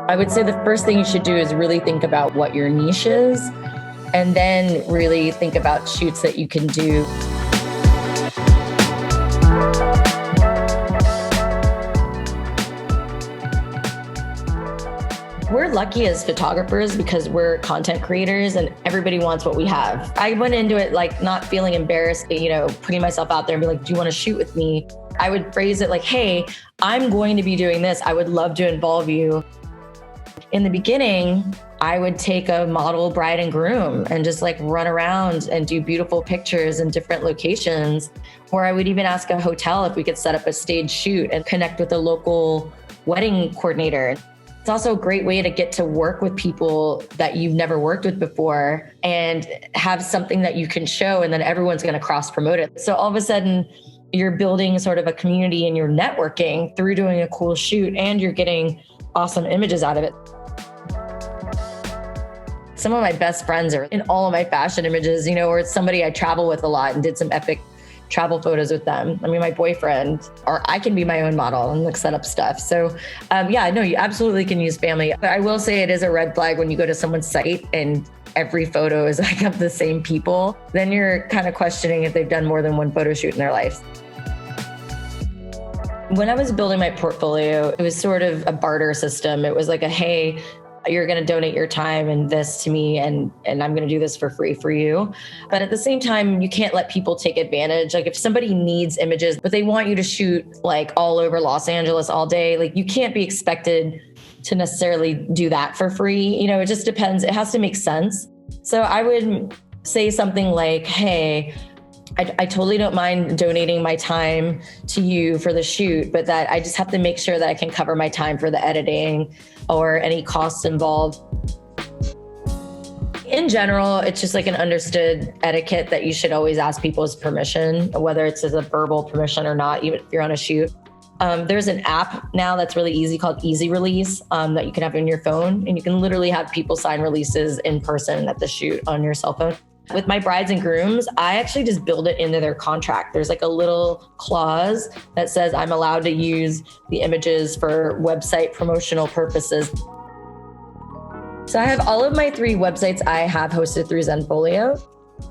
I would say the first thing you should do is really think about what your niche is, and then really think about shoots that you can do. We're lucky as photographers because we're content creators and everybody wants what we have. I went into it like not feeling embarrassed, putting myself out there and be like, do you want to shoot with me? I would phrase it like, hey, I'm going to be doing this. I would love to involve you. In the beginning, I would take a model bride and groom and just like run around and do beautiful pictures in different locations. Or I would even ask a hotel if we could set up a stage shoot and connect with a local wedding coordinator. It's also a great way to get to work with people that you've never worked with before and have something that you can show, and then everyone's going to cross promote it. So all of a sudden, you're building sort of a community and you're networking through doing a cool shoot, and you're getting awesome images out of it. Some of my best friends are in all of my fashion images, or it's somebody I travel with a lot and did some epic travel photos with them. I mean, my boyfriend, or I can be my own model and like set up stuff. So you absolutely can use family. But I will say it is a red flag when you go to someone's site and every photo is like of the same people. Then you're kind of questioning if they've done more than one photo shoot in their life. When I was building my portfolio, it was sort of a barter system. It was like hey, you're going to donate your time and this to me, and I'm going to do this for free for you. But at the same time, you can't let people take advantage. Like if somebody needs images, but they want you to shoot like all over Los Angeles all day, like you can't be expected to necessarily do that for free. It just depends. It has to make sense. So I would say something like, hey, I totally don't mind donating my time to you for the shoot, but that I just have to make sure that I can cover my time for the editing or any costs involved. In general, it's just like an understood etiquette that you should always ask people's permission, whether it's as a verbal permission or not, even if you're on a shoot. There's an app now that's really easy called Easy Release that you can have on your phone, and you can literally have people sign releases in person at the shoot on your cell phone. With my brides and grooms, I actually just build it into their contract. There's like a little clause that says I'm allowed to use the images for website promotional purposes. So I have all of my 3 websites I have hosted through Zenfolio.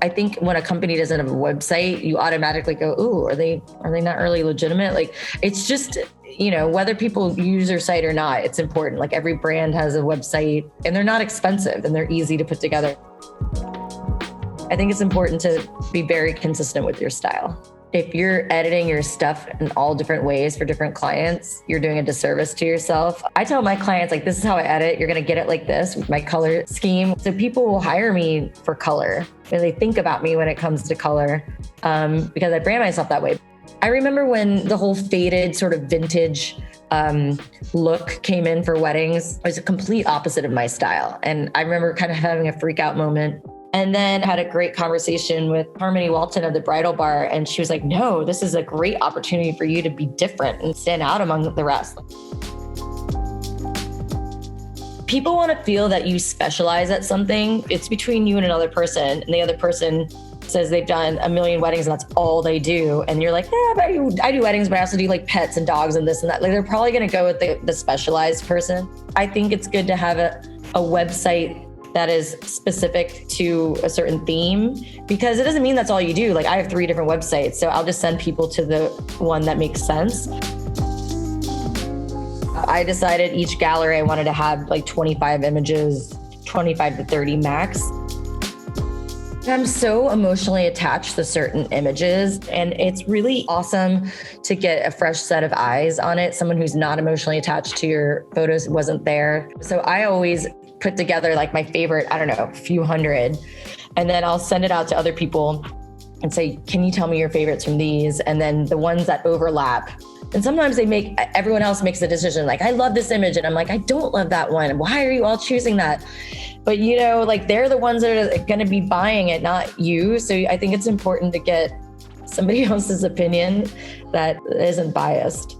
I think when a company doesn't have a website, you automatically go, ooh, are they not really legitimate? Like it's just, whether people use your site or not, it's important. Like every brand has a website, and they're not expensive and they're easy to put together. I think it's important to be very consistent with your style. If you're editing your stuff in all different ways for different clients, you're doing a disservice to yourself. I tell my clients, like, this is how I edit. You're going to get it like this with my color scheme. So people will hire me for color, and they think about me when it comes to color because I brand myself that way. I remember when the whole faded sort of vintage look came in for weddings. It was a complete opposite of my style. And I remember kind of having a freak out moment. And then had a great conversation with Harmony Walton of the Bridal Bar. And she was like, no, this is a great opportunity for you to be different and stand out among the rest. People want to feel that you specialize at something. It's between you and another person. And the other person says they've done 1 million weddings and that's all they do. And you're like, yeah, but I do weddings, but I also do like pets and dogs and this and that. Like they're probably going to go with the specialized person. I think it's good to have a website that is specific to a certain theme, because it doesn't mean that's all you do. Like I have 3 different websites, so I'll just send people to the one that makes sense. I decided each gallery I wanted to have like 25 images, 25 to 30 max. I'm so emotionally attached to certain images, and it's really awesome to get a fresh set of eyes on it. Someone who's not emotionally attached to your photos wasn't there. So I always put together like my favorite, a few hundred, and then I'll send it out to other people and say, can you tell me your favorites from these? And then the ones that overlap. And sometimes everyone else makes the decision, like, I love this image. And I'm like, I don't love that one. Why are you all choosing that? But they're the ones that are going to be buying it, not you. So I think it's important to get somebody else's opinion that isn't biased.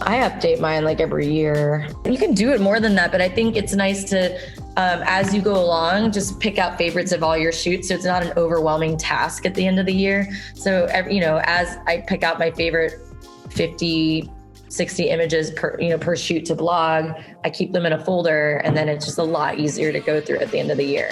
I update mine like every year. You can do it more than that, but I think it's nice to, as you go along, just pick out favorites of all your shoots. So it's not an overwhelming task at the end of the year. So, as I pick out my favorite 50 60 images per shoot to blog. I keep them in a folder, and then it's just a lot easier to go through at the end of the year.